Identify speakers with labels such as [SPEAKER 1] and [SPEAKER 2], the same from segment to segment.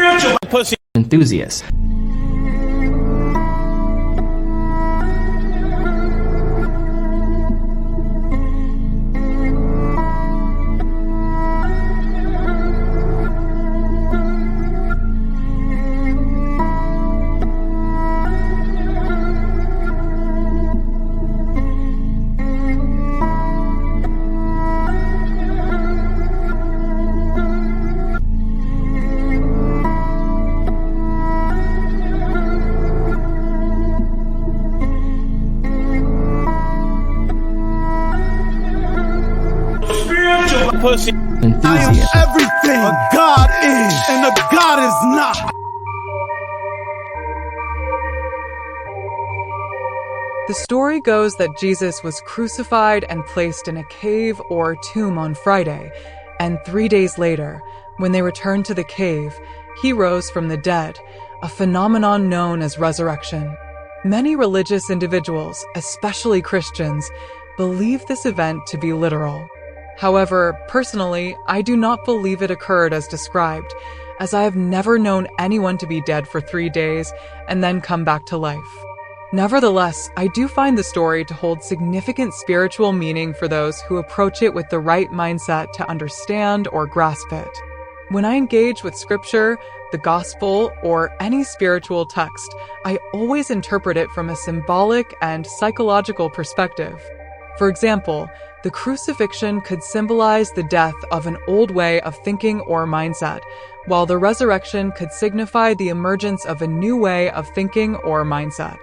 [SPEAKER 1] spiritual pussy
[SPEAKER 2] enthusiast.
[SPEAKER 1] pussy
[SPEAKER 2] Enthusiast.
[SPEAKER 3] I am everything a God is and a God is not.
[SPEAKER 4] The story goes that Jesus was crucified and placed in a cave or tomb on Friday, and 3 days later, when they returned to the cave, he rose from the dead, a phenomenon known as resurrection. Many religious individuals, especially Christians, believe this event to be literal. However, personally, I do not believe it occurred as described, as I have never known anyone to be dead for 3 days and then come back to life. Nevertheless, I do find the story to hold significant spiritual meaning for those who approach it with the right mindset to understand or grasp it. When I engage with scripture, the gospel, or any spiritual text, I always interpret it from a symbolic and psychological perspective. For example, the crucifixion could symbolize the death of an old way of thinking or mindset, while the resurrection could signify the emergence of a new way of thinking or mindset.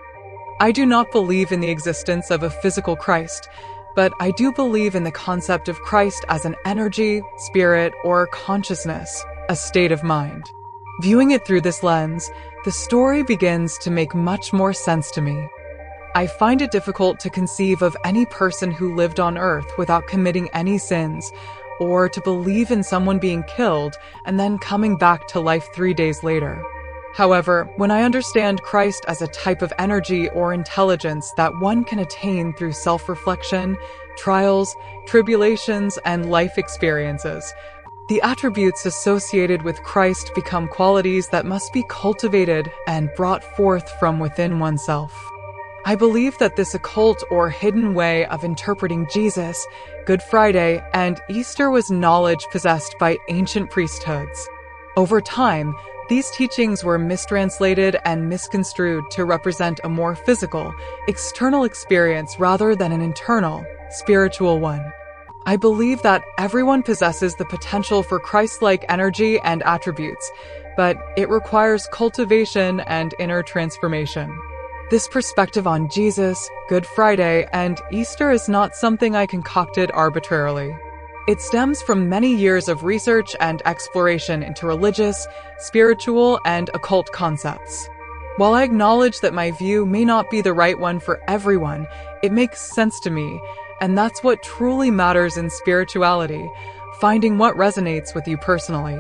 [SPEAKER 4] I do not believe in the existence of a physical Christ, but I do believe in the concept of Christ as an energy, spirit, or consciousness, a state of mind. Viewing it through this lens, the story begins to make much more sense to me. I find it difficult to conceive of any person who lived on Earth without committing any sins, or to believe in someone being killed and then coming back to life 3 days later. However, when I understand Christ as a type of energy or intelligence that one can attain through self-reflection, trials, tribulations, and life experiences, the attributes associated with Christ become qualities that must be cultivated and brought forth from within oneself. I believe that this occult or hidden way of interpreting Jesus, Good Friday, and Easter was knowledge possessed by ancient priesthoods. Over time, these teachings were mistranslated and misconstrued to represent a more physical, external experience rather than an internal, spiritual one. I believe that everyone possesses the potential for Christ-like energy and attributes, but it requires cultivation and inner transformation. This perspective on Jesus, Good Friday, and Easter is not something I concocted arbitrarily. It stems from many years of research and exploration into religious, spiritual, and occult concepts. While I acknowledge that my view may not be the right one for everyone, it makes sense to me, and that's what truly matters in spirituality, finding what resonates with you personally.